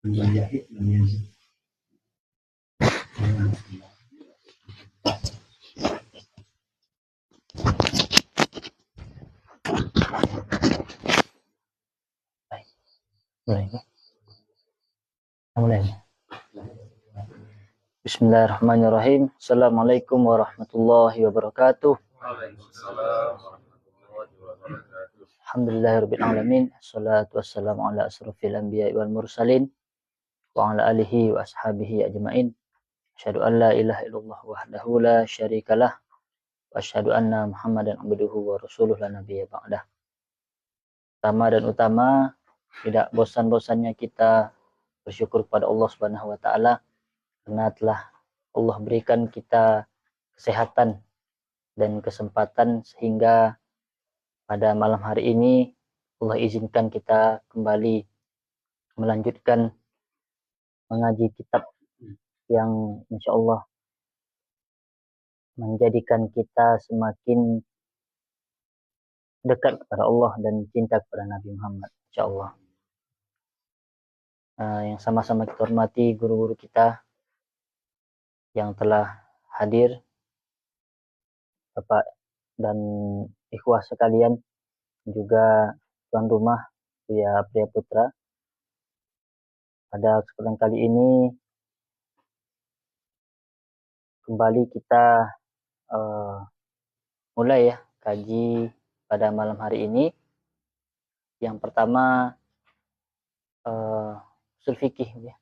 menjahit mulai. Bismillahirrahmanirrahim. Assalamualaikum warahmatullahi wabarakatuh. Alhamdulillahirabbil alamin. Assalatu wassalamu ala asrofil anbiya'i wal mursalin wa ala alihi wa ashabihi ajmain. Asyhadu an la ilaha illallah wahdahu la syarikalah wa asyhadu anna Muhammadan abduhu wa rasuluhu la nabiyya ba'dah. Pertama dan utama, tidak bosan-bosannya kita bersyukur kepada Allah Subhanahu wa taala karena telah Allah berikan kita kesehatan dan kesempatan sehingga pada malam hari ini Allah izinkan kita kembali melanjutkan mengaji kitab yang insya Allah menjadikan kita semakin dekat kepada Allah dan cinta kepada Nabi Muhammad, insya Allah. Yang sama-sama kita hormati guru-guru kita yang telah hadir, Bapak dan ikhwah sekalian, juga tuan rumah Buya Priya Putra. Pada kesempatan kali ini kembali kita mulai ya kaji pada malam hari ini. Yang pertama usul fikih ya.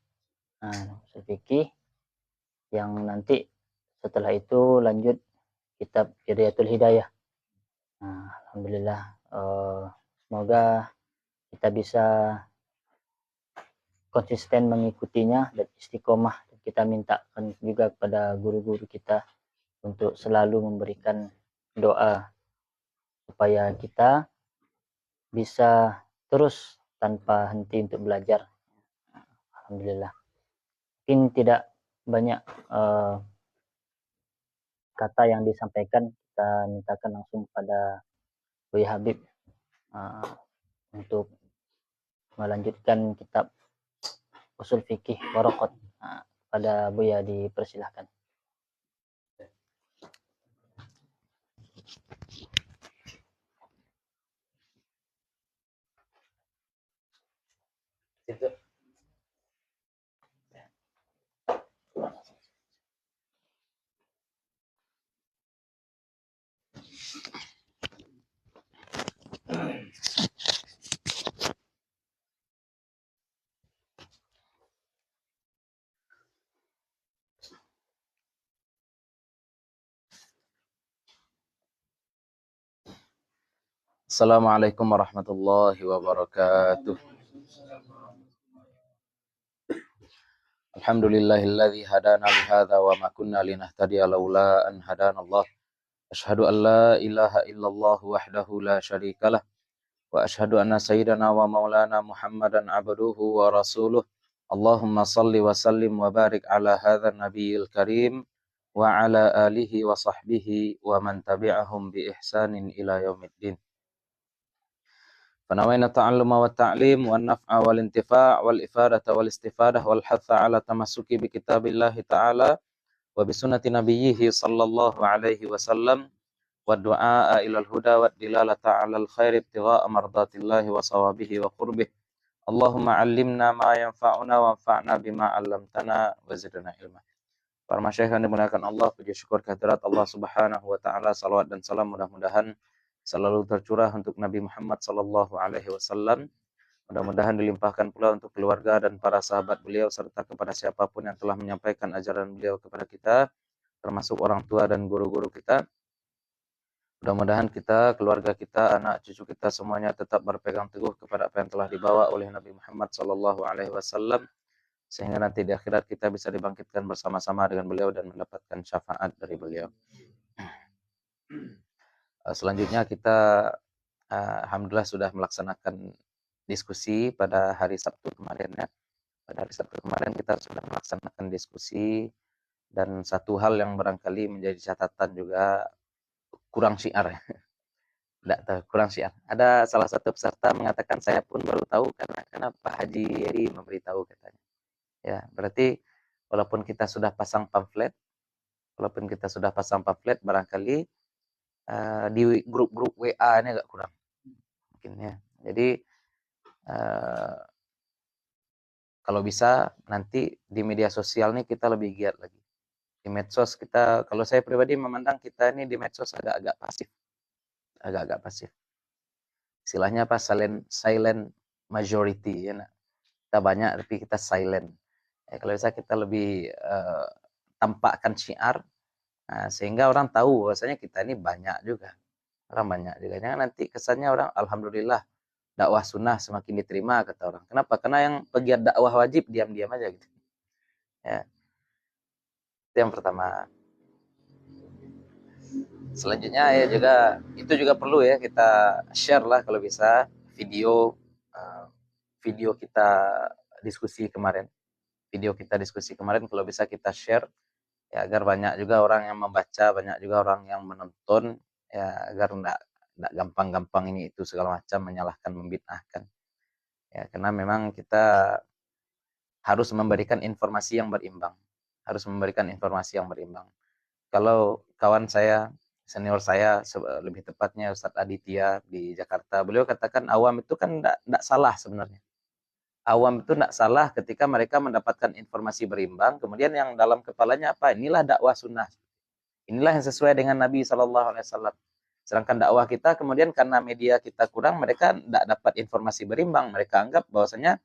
Usul fikih yang nanti setelah itu lanjut kitab Hidayatul Hidayah. Alhamdulillah, semoga kita bisa konsisten mengikutinya dan istiqomah. Kita mintakan juga kepada guru-guru kita untuk selalu memberikan doa supaya kita bisa terus tanpa henti untuk belajar. Alhamdulillah. Mungkin tidak banyak kata yang disampaikan, kita mintakan langsung kepada Buya Habib untuk melanjutkan kitab usul fikih Waraqat. Pada Buya dipersilahkan. Assalamualaikum warahmatullahi wabarakatuh. Alhamdulillahilladzi hadana li hadza wa ma kunna linahtadiya laula an hadana Allah. Asyhadu an la ilaha illallah wahdahu la syarikalah wa asyhadu anna sayyidana wa maulana Muhammadan abduhu wa rasuluh. Allahumma salli wa sallim wa barik ala hadzal nabiyil karim wa ala alihi wa sahbihi wa man tabi'ahum bi ihsanin ila yaumiddin. فنوينا التعلم والتعليم والنفع والانتفاع والإفادة والاستفادة والحث على التمسك بكتاب الله تعالى وبسنة نبيه صلى الله عليه وسلم والدعاء إلى الهدى والدلالة على الخير ابتغاء مرضات الله وصوابه وقربه. اللهم علمنا ما ينفعنا وانفعنا بما علمتنا وزدنا علما. Para masyayikh yang dimuliakan Allah, puji syukur kehadirat Allah Subhanahu wa taala, salawat dan salam mudah-mudahan selalu tercurah untuk Nabi Muhammad sallallahu alaihi wasallam. Mudah-mudahan dilimpahkan pula untuk keluarga dan para sahabat beliau serta kepada siapapun yang telah menyampaikan ajaran beliau kepada kita, termasuk orang tua dan guru-guru kita. Mudah-mudahan kita, keluarga kita, anak cucu kita semuanya tetap berpegang teguh kepada apa yang telah dibawa oleh Nabi Muhammad sallallahu alaihi wasallam, sehingga nanti di akhirat kita bisa dibangkitkan bersama-sama dengan beliau dan mendapatkan syafaat dari beliau. Selanjutnya kita alhamdulillah sudah melaksanakan diskusi pada hari Sabtu kemarin ya. Pada hari Sabtu kemarin kita sudah melaksanakan diskusi, dan satu hal yang barangkali menjadi catatan juga kurang syiar. Tidak tahu, kurang syiar. Ada salah satu peserta mengatakan saya pun baru tahu karena Pak Haji Eri memberitahu katanya. Ya, berarti walaupun kita sudah pasang pamflet, barangkali di grup-grup WA ini agak kurang mungkin ya. Jadi kalau bisa nanti di media sosial nih kita lebih giat lagi. Di medsos kita, kalau saya pribadi memandang kita ini di medsos agak-agak pasif. Istilahnya apa? Silent majority ya. Nah. Kita banyak tapi kita silent. Kalau bisa kita lebih tampakkan syiar, sehingga orang tahu bahwasanya kita ini banyak juga. Orang banyak juga. Jangan nanti kesannya orang alhamdulillah dakwah sunnah semakin diterima kata orang. Kenapa? Karena yang pegiat dakwah wajib diam-diam aja gitu. Ya. Itu yang pertama. Selanjutnya ya juga itu juga perlu ya kita share lah kalau bisa video kita diskusi kemarin. Kalau bisa kita share ya agar banyak juga orang yang membaca, banyak juga orang yang menonton ya agar enggak gampang-gampang ini itu segala macam menyalahkan, membid'ahkan. Ya karena memang kita harus memberikan informasi yang berimbang. Kalau kawan saya, senior saya, lebih tepatnya Ustadz Aditya di Jakarta, beliau katakan awam itu kan enggak salah sebenarnya. Awam itu tidak salah ketika mereka mendapatkan informasi berimbang, kemudian yang dalam kepalanya apa? Inilah dakwah sunnah. Inilah yang sesuai dengan Nabi SAW. Sedangkan dakwah kita kemudian karena media kita kurang, mereka tidak dapat informasi berimbang. Mereka anggap bahwasanya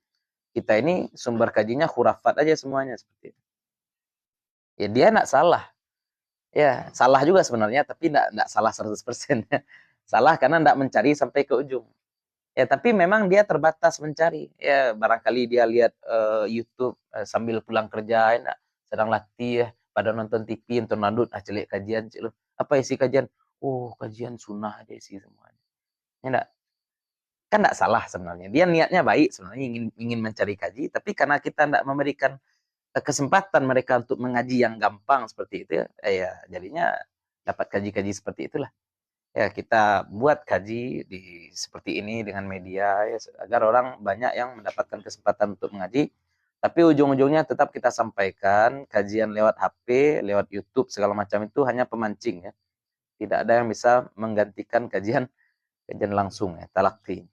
kita ini sumber kajinya khurafat aja semuanya seperti itu. Ya dia tidak salah. Ya salah juga sebenarnya, tapi tidak salah 100%. Salah karena tidak mencari sampai ke ujung. Ya, tapi memang dia terbatas mencari. Ya, barangkali dia lihat YouTube sambil pulang kerja, enak, sedang latih, ya, pada nonton TV, nonton landut, celik kajian, celik. Apa isi kajian? Oh, kajian sunnah aja isi semuanya. Ya, enggak. Kan enggak salah sebenarnya. Dia niatnya baik sebenarnya, ingin mencari kaji, tapi karena kita enggak memberikan kesempatan mereka untuk mengaji yang gampang seperti itu, ya jadinya dapat kaji-kaji seperti itulah. Ya kita buat kaji seperti ini dengan media ya, agar orang banyak yang mendapatkan kesempatan untuk mengaji, tapi ujung-ujungnya tetap kita sampaikan kajian lewat HP, lewat YouTube segala macam itu hanya pemancing ya. Tidak ada yang bisa menggantikan kajian langsung ya, talaqi.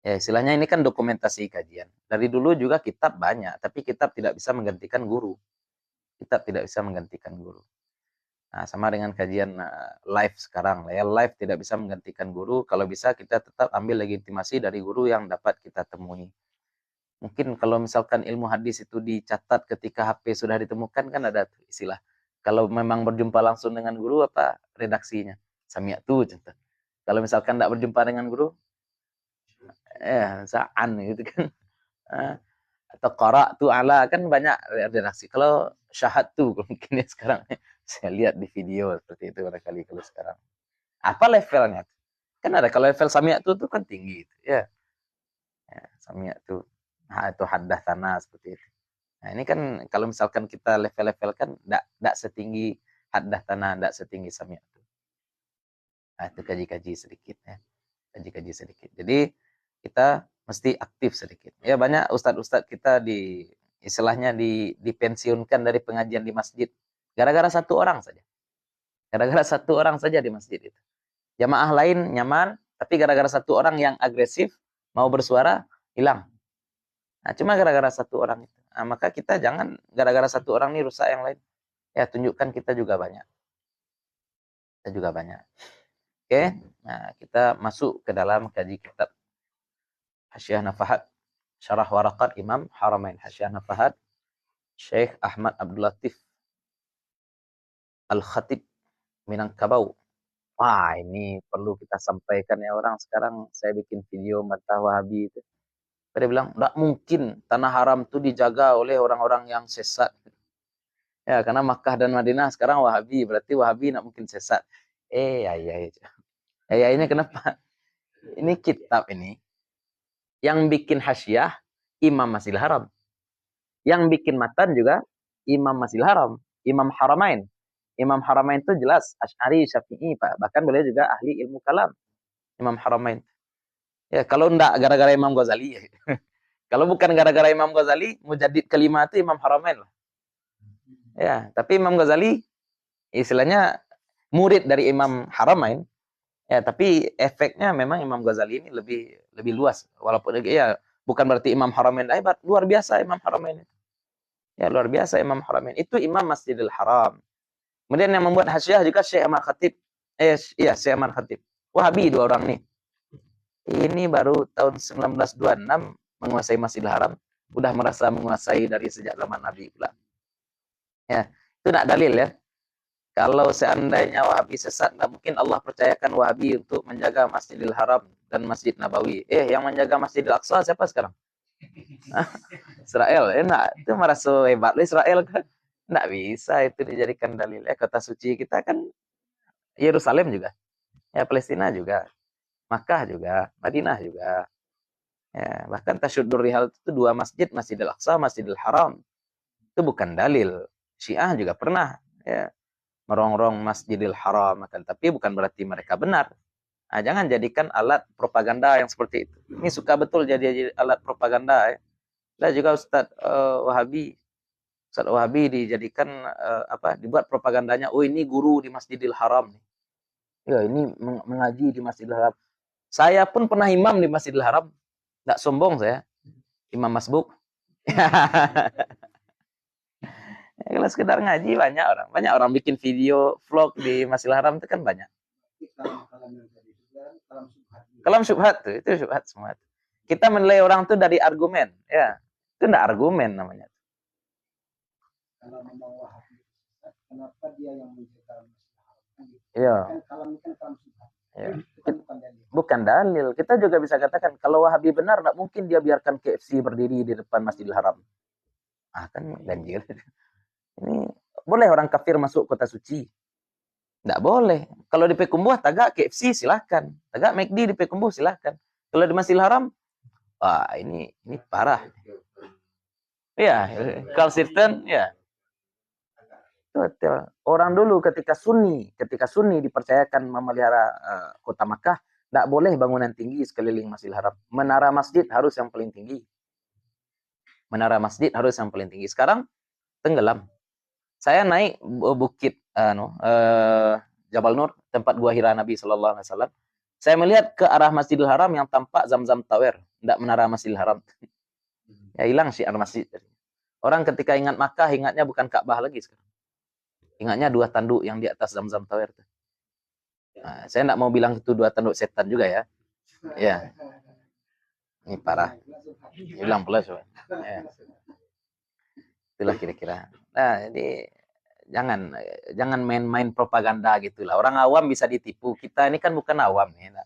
Ya istilahnya ini kan dokumentasi kajian. Dari dulu juga kitab banyak, tapi kitab tidak bisa menggantikan guru. Nah, sama dengan kajian live sekarang. Ya, live tidak bisa menggantikan guru. Kalau bisa kita tetap ambil legitimasi dari guru yang dapat kita temui. Mungkin kalau misalkan ilmu hadis itu dicatat ketika HP sudah ditemukan, kan ada istilah. Kalau memang berjumpa langsung dengan guru, apa redaksinya? Sami'tu contoh. Kalau misalkan tidak berjumpa dengan guru, sa'an gitu kan. Atau qara'tu ala, kan banyak redaksi. Kalau syahadtu mungkin ya sekarang saya lihat di video seperti itu barangkali kalau sekarang. Apa levelnya? Kan ada kalau level sami'tu itu kan tinggi itu, ya. Ya, sami'tu. Nah, itu haddatsana seperti itu. Nah, ini kan kalau misalkan kita level-level kan enggak setinggi haddatsana, enggak setinggi sami'tu. Nah, itu kaji-kaji sedikit ya. Kaji-kaji sedikit. Jadi kita mesti aktif sedikit. Ya banyak ustadz-ustadz kita istilahnya dipensiunkan dari pengajian di masjid. Gara-gara satu orang saja. Di masjid itu. Jamaah lain nyaman, tapi gara-gara satu orang yang agresif, mau bersuara, hilang. Nah, cuma gara-gara satu orang itu. Nah, maka kita jangan gara-gara satu orang ini rusak yang lain. Ya, tunjukkan kita juga banyak. Oke, nah kita masuk ke dalam kaji kitab Hasyiah Nafahat, Syarah Waraqat Imam Haramain. Hasyiah Nafahat, Syekh Ahmad Abdul Latif Al-Khatib Minangkabau. Wah, ini perlu kita sampaikan ya, orang sekarang saya bikin video Mata Wahabi itu. Dia bilang, enggak mungkin tanah haram itu dijaga oleh orang-orang yang sesat. Ya, karena Makkah dan Madinah sekarang Wahabi, berarti Wahabi enggak mungkin sesat. Ya, ini kenapa? Ini kitab ini yang bikin hasyiah Imam Masjidil Haram. Yang bikin matan juga Imam Masjidil Haram, Imam Haramain. Imam Haramain itu jelas Asy'ari, Syafi'i, Pak. Bahkan beliau juga ahli ilmu kalam, Imam Haramain. Ya, kalau enggak gara-gara Imam Ghazali. Kalau bukan gara-gara Imam Ghazali, mujaddid kelima itu Imam Haramain lah. Ya, tapi Imam Ghazali istilahnya murid dari Imam Haramain. Ya, tapi efeknya memang Imam Ghazali ini lebih luas. Walaupun ya bukan berarti Imam Haramain hebat, luar biasa Imam Haramain. Ya, luar biasa Imam Haramain. Itu Imam Masjidil Haram. Kemudian yang membuat hasyiah juga Syekh Ahmad Khatib. Iya, Syekh Ahmad Khatib. Wahabi dua orang nih. Ini baru tahun 1926 menguasai Masjidil Haram. Udah merasa menguasai dari sejak zaman Nabi pula. Ya, itu nak dalil ya. Kalau seandainya Wahabi sesat, nggak mungkin Allah percayakan Wahabi untuk menjaga Masjidil Haram dan Masjid Nabawi. Yang menjaga Masjidil Aqsa siapa sekarang? Israel. Nah, itu merasa hebat loh Israel kan. Nggak bisa itu dijadikan dalil. Kota suci kita kan Yerusalem juga. Ya, Palestina juga. Makkah juga. Madinah juga. Ya, bahkan Tasyuddur Rihal itu dua masjid, Masjidil Aqsa, Masjidil Haram. Itu bukan dalil. Syiah juga pernah ya merongrong Masjidil Haram, tapi bukan berarti mereka benar. Nah, jangan jadikan alat propaganda yang seperti itu. Ini suka betul jadi alat propaganda ya. Dan juga Ustadz Wahabi dijadikan dibuat propagandanya. Oh, ini guru di Masjidil Haram. Ya, ini mengaji di Masjidil Haram. Saya pun pernah imam di Masjidil Haram. Nggak sombong saya. Imam Masbuk. Kalau sekedar ngaji banyak orang bikin video vlog di Masjidil Haram itu kan banyak. Kalam syubhat tuh, itu syubhat semua. Kita menilai orang tuh dari argumen, ya. Itu enggak argumen namanya. Kalau memang Wahabi, kenapa dia yang menciptakan Masjidil Haram? Iya. Kalam itu kan kalam syubhat. Ya. Bukan dalil. Kita juga bisa katakan kalau Wahabi benar, enggak mungkin dia biarkan KFC berdiri di depan Masjidil Haram. Kan ganjil. Ini boleh orang kafir masuk kota suci? Nggak boleh. Kalau di Pekumbuh tagak KFC silahkan. Tagak McD di Pekumbuh silahkan. Kalau di Masjidil Haram, wah ini parah. Ya, Kalsirten, ya. Orang dulu ketika Sunni dipercayakan memelihara kota Makkah, nggak boleh bangunan tinggi sekeliling Masjidil Haram. Menara masjid harus yang paling tinggi. Sekarang tenggelam. Saya naik bukit Jabal Nur, tempat gua Hira Nabi sallallahu alaihi wasallam. Saya melihat ke arah Masjidil Haram yang tampak Zamzam Tower, enggak menara Masjidil Haram. Ya hilang syiar masjid. Orang ketika ingat Makkah ingatnya bukan Ka'bah lagi sekarang. Ingatnya dua tanduk yang di atas Zamzam Tower. Nah, saya enggak mau bilang itu dua tanduk setan juga ya. Ya. Ini parah. Hilang pula coba. Ya. Itulah kira-kira. Nah, jadi jangan main-main propaganda gitulah. Orang awam bisa ditipu. Kita ini kan bukan awam ya.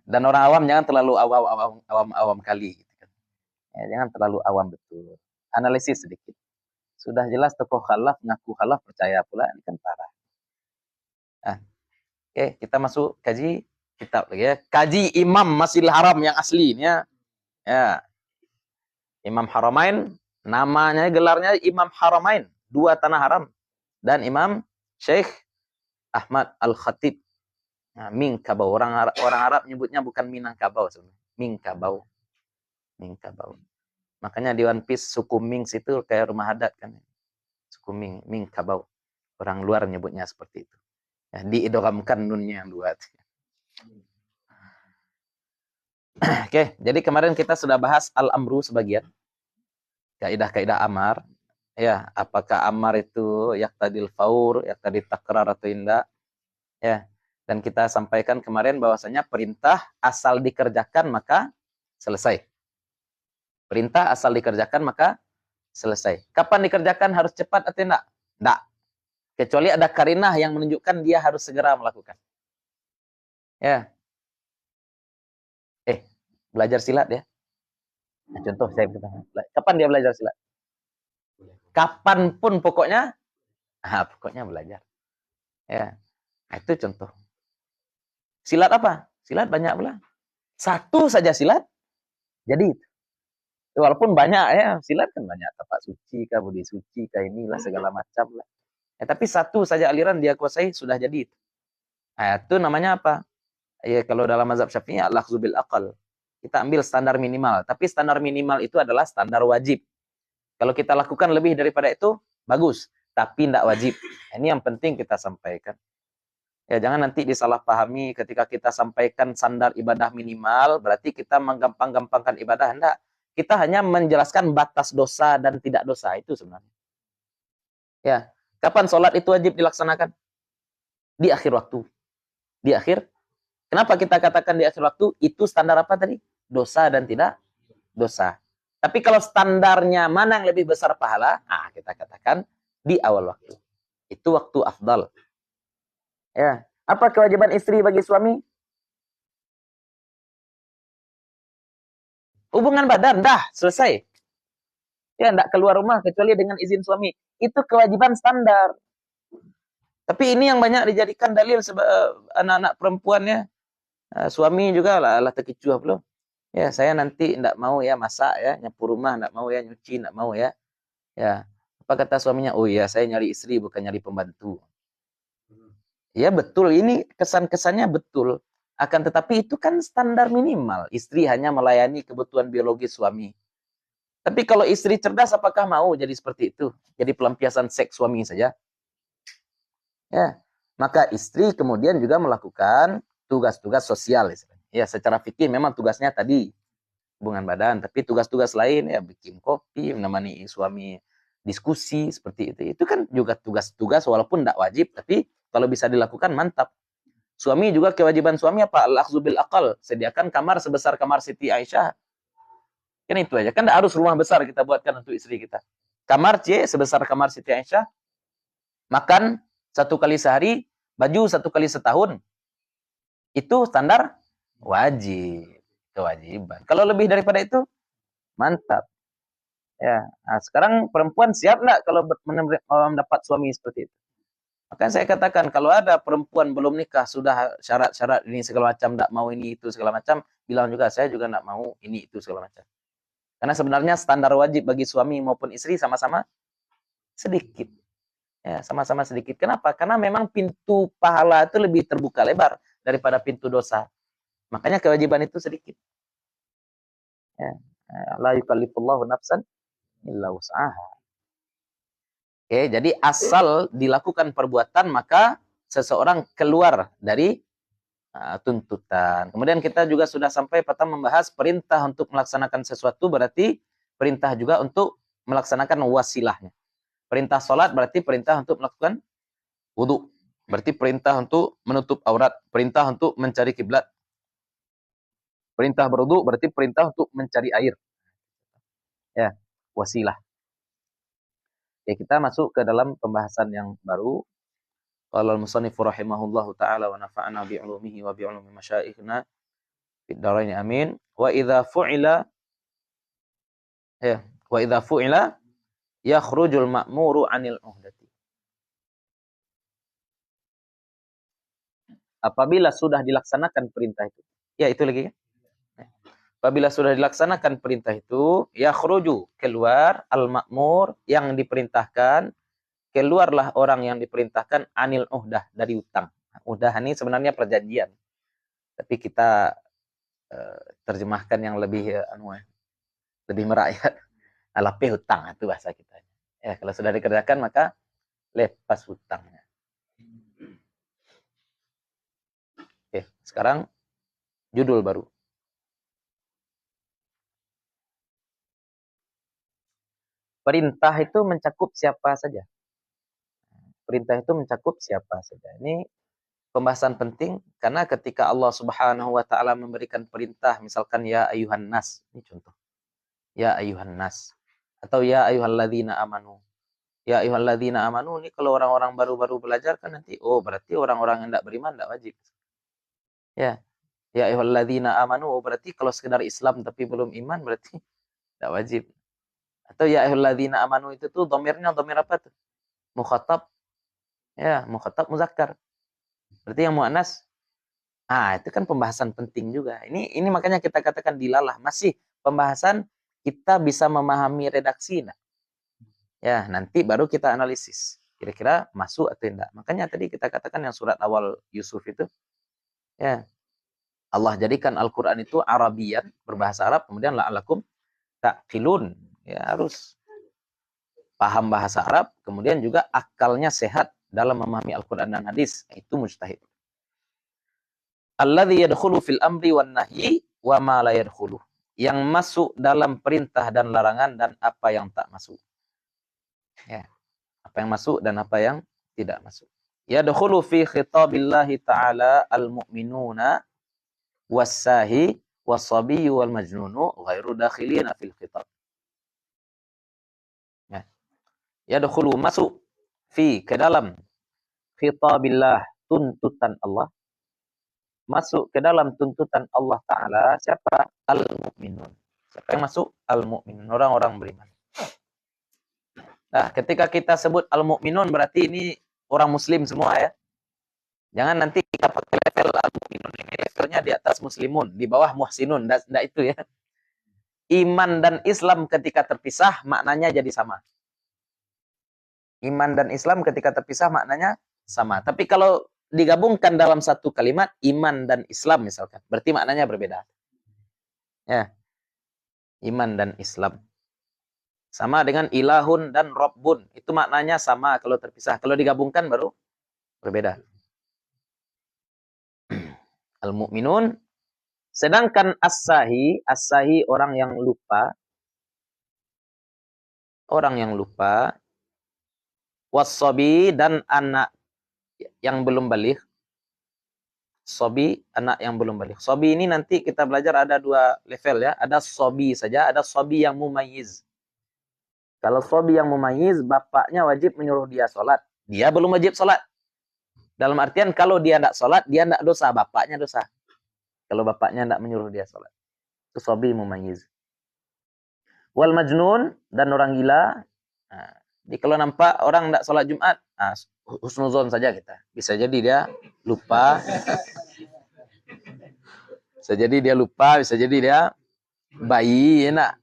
Dan orang awam jangan terlalu awam kali gitu kan. Ya, jangan terlalu awam betul. Analisis sedikit. Sudah jelas tokoh khalaf ngaku khalaf percaya pula, ini kan parah. Oke, kita masuk kaji kitab lagi ya. Kaji Imam Masjidil Haram yang asli ya. Imam Haramain, namanya gelarnya Imam Haramain, dua tanah haram, dan Imam Syekh Ahmad Al-Khatib. Nah, Minangkabau. Orang Arab nyebutnya bukan Minangkabau sebenarnya. Minangkabau. Makanya di One Piece suku Ming itu kayak rumah adat kan. Suku Minangkabau. Orang luar nyebutnya seperti itu. Ya, diidghamkan nunnya yang dua. Oke, jadi kemarin kita sudah bahas al-amru sebagian. Kaidah-kaidah amar. Ya, apakah amar itu yaqtadil faur, yaqtadil takrar atau tidak? Ya. Dan kita sampaikan kemarin bahwasanya perintah asal dikerjakan maka selesai. Perintah asal dikerjakan maka selesai. Kapan dikerjakan, harus cepat atau tidak? Tidak. Kecuali ada karinah yang menunjukkan dia harus segera melakukan. Ya. Belajar silat ya. Nah, contoh saya bertanya, kapan dia belajar silat? Kapanpun pokoknya, pokoknya belajar. Ya. Nah, itu contoh. Silat apa? Silat banyak pula. Satu saja silat, jadi walaupun banyak ya, silat kan banyak. Tapak suci kah, budi suci kah, inilah segala macam lah. Ya, tapi satu saja aliran dia kuasai sudah jadi. Nah, itu namanya apa? Ya, kalau dalam mazhab Syafi'i al-akhdzu bil aqal. Kita ambil standar minimal, tapi standar minimal itu adalah standar wajib. Kalau kita lakukan lebih daripada itu, bagus, tapi tidak wajib. Ini yang penting kita sampaikan. Ya, jangan nanti disalahpahami ketika kita sampaikan standar ibadah minimal, berarti kita menggampang-gampangkan ibadah. Enggak. Kita hanya menjelaskan batas dosa dan tidak dosa, itu sebenarnya. Ya, kapan sholat itu wajib dilaksanakan? Di akhir waktu. Di akhir. Kenapa kita katakan di akhir waktu? Itu standar apa tadi? Dosa dan tidak dosa. Tapi kalau standarnya mana yang lebih besar pahala, kita katakan di awal waktu. Itu waktu afdal. Ya, apa kewajiban istri bagi suami? Hubungan badan, dah selesai. Ya, enggak keluar rumah kecuali dengan izin suami. Itu kewajiban standar. Tapi ini yang banyak dijadikan dalil anak-anak perempuannya. Suami juga lah terkecuah belum. Ya, saya nanti enggak mau ya masak ya, nyapu rumah enggak mau ya, nyuci enggak mau ya. Ya, apa kata suaminya? Oh iya, saya nyari istri bukan nyari pembantu. Ya betul, ini kesan-kesannya betul. Akan tetapi itu kan standar minimal. Istri hanya melayani kebutuhan biologis suami. Tapi kalau istri cerdas, apakah mau jadi seperti itu? Jadi pelampiasan seks suami saja? Ya, maka istri kemudian juga melakukan tugas-tugas sosial. Ya, secara fikih memang tugasnya tadi hubungan badan, tapi tugas-tugas lain ya bikin kopi, menemani suami diskusi seperti itu. Itu kan juga tugas-tugas walaupun tidak wajib, tapi kalau bisa dilakukan mantap. Suami juga kewajiban suami apa? Al-akhdzu bil aqal, sediakan kamar sebesar kamar Siti Aisyah. Kan itu aja. Kan tidak harus rumah besar kita buatkan untuk istri kita. Kamar sebesar kamar Siti Aisyah. Makan 1 kali sehari, baju 1 kali setahun. Itu standar wajib, kewajiban. Kalau lebih daripada itu, mantap. Ya, nah, sekarang perempuan siap nggak kalau mendapat suami seperti itu? Makanya saya katakan kalau ada perempuan belum nikah sudah syarat-syarat ini segala macam, nggak mau ini itu segala macam, bilang juga saya juga nggak mau ini itu segala macam. Karena sebenarnya standar wajib bagi suami maupun istri sama-sama sedikit. Ya, sama-sama sedikit. Kenapa? Karena memang pintu pahala itu lebih terbuka lebar daripada pintu dosa. Makanya kewajiban itu sedikit. Ya. La yukallifullahu nafsan illa wus'aha. Oke, jadi asal dilakukan perbuatan maka seseorang keluar dari tuntutan. Kemudian kita juga sudah sampai pada membahas perintah untuk melaksanakan sesuatu berarti perintah juga untuk melaksanakan wasilahnya. Perintah sholat berarti perintah untuk melakukan wudu. Berarti perintah untuk menutup aurat. Perintah untuk mencari kiblat. Perintah berwudu berarti perintah untuk mencari air. Ya, wasilah. Oke, kita masuk ke dalam pembahasan yang baru. Qala al-musannifu rahimahullahu ta'ala wa nafa'ana bi'ulumihi wa bi'ulumi masyaikhna fid dharain amin. Wa idza fu'ila yakhrujul ma'muru 'anil uhdati. Apabila sudah dilaksanakan perintah itu. Ya, itu lagi kan? Apabila sudah dilaksanakan perintah itu, yakhruju, keluar al-ma'mur yang diperintahkan, keluarlah orang yang diperintahkan anil uhdah, dari utang. Uhdah ini sebenarnya perjanjian. Tapi kita terjemahkan yang lebih lebih merakyat. Alape hutang, itu bahasa kita. Ya, kalau sudah dikerjakan maka lepas hutangnya. Oke, sekarang judul baru. Perintah itu mencakup siapa saja. Perintah itu mencakup siapa saja. Ini pembahasan penting karena ketika Allah Subhanahu wa taala memberikan perintah misalkan ya ayuhan nas, ini contoh. Ya ayuhan nas atau ya ayyuhalladzina amanu. Ya ayyuhalladzina amanu ini kalau orang-orang baru-baru belajar kan nanti berarti orang-orang yang tidak beriman tidak wajib. Ya. Ya ayyuhalladzina amanu berarti kalau sekedar Islam tapi belum iman berarti tidak wajib. Atau ya ayyuhalladzina amanu itu tuh dhamirnya dhamir apa tuh? Mukhatab. Ya, mukhatab muzakkar. Berarti yang muannas. Itu kan pembahasan penting juga. Ini makanya kita katakan dilalah masih pembahasan kita bisa memahami redaksi. Nah. Ya, nanti baru kita analisis. kira-kira masuk atau tidak. Makanya tadi kita katakan yang surat awal Yusuf itu, ya Allah jadikan Al-Quran itu Arabian, berbahasa Arab, kemudian la'alakum ta'qilun, ya harus paham bahasa Arab, kemudian juga akalnya sehat dalam memahami Al-Quran dan hadis, itu mujtahid. Alladzi yadkhulu fil amri wan nahyi wa ma la yadkhulu. Yang masuk dalam perintah dan larangan dan apa yang tak masuk. Ya. Apa yang masuk dan apa yang tidak masuk. Yadkhulu fi khitabillahi ta'ala al-mu'minuna was-sahi was-sabiyyu wal majnunu ghairu dakhilina fil khitab. Ya. Yadkhulu masuk fi ke dalam khitabillah, tuntutan Allah. Masuk ke dalam tuntutan Allah Ta'ala siapa? Al-mu'minun. Siapa yang masuk? Al-mu'minun, orang-orang beriman. Nah, ketika kita sebut al-mu'minun berarti ini orang muslim semua ya. Jangan nanti kita pakai level al-mu'minun ini levelnya di atas muslimun, di bawah muhsinun, enggak itu ya. Iman dan Islam ketika terpisah maknanya jadi sama. Iman dan Islam ketika terpisah maknanya sama. Tapi kalau digabungkan dalam satu kalimat, iman dan Islam misalkan, berarti maknanya berbeda. Ya. Iman dan Islam. Sama dengan ilahun dan Rabbun. Itu maknanya sama kalau terpisah. Kalau digabungkan baru berbeda. Al-mu'minun. Sedangkan as-sahi, as-sahi orang yang lupa. Orang yang lupa. Was-sabi dan anak yang belum balik. Sobi, anak yang belum balik. Sobi ini nanti kita belajar ada dua level ya. Ada sobi saja, ada sobi yang mumayyiz. Kalau sobi yang mumayyiz, bapaknya wajib menyuruh dia sholat. Dia belum wajib sholat. Dalam artian kalau dia tidak sholat, dia tidak dosa. Bapaknya dosa. Kalau bapaknya tidak menyuruh dia sholat. Itu sobi mumayyiz. Wal majnun dan orang gila. Nah, jadi kalau nampak orang tidak sholat Jumat, husnuzon saja kita. Bisa jadi dia lupa. Bisa jadi dia lupa, bisa jadi dia bayi. Enak.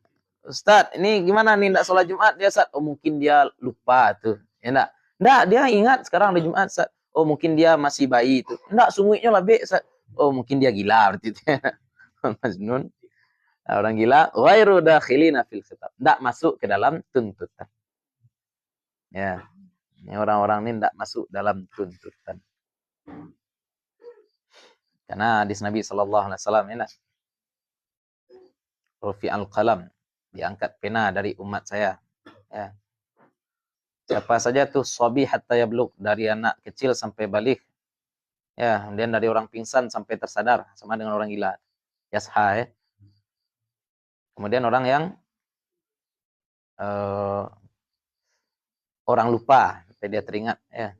Ustaz, ini gimana nih tidak sholat Jumat dia Ustaz? Oh mungkin dia lupa tuh. Enak. Enggak, dia ingat sekarang ada Jumat Ustaz. Oh mungkin dia masih bayi itu. Enggak, sungguhnya lebih Ustaz. Oh mungkin dia gila berarti. Majnun. Orang gila, ghairu dakhilina fil khitab. Enggak masuk ke dalam tuntutan. Ya. Ini orang-orang ini tidak masuk dalam tuntutan. Karena hadis Nabi SAW ini Rufi al-qalam, diangkat pena dari umat saya. Ya. Siapa saja tuh sobi hatta yablugh, dari anak kecil sampai balik. Ya, kemudian dari orang pingsan sampai tersadar, sama dengan orang gila. Yasha ya. Kemudian orang yang orang lupa, sampai dia teringat ya.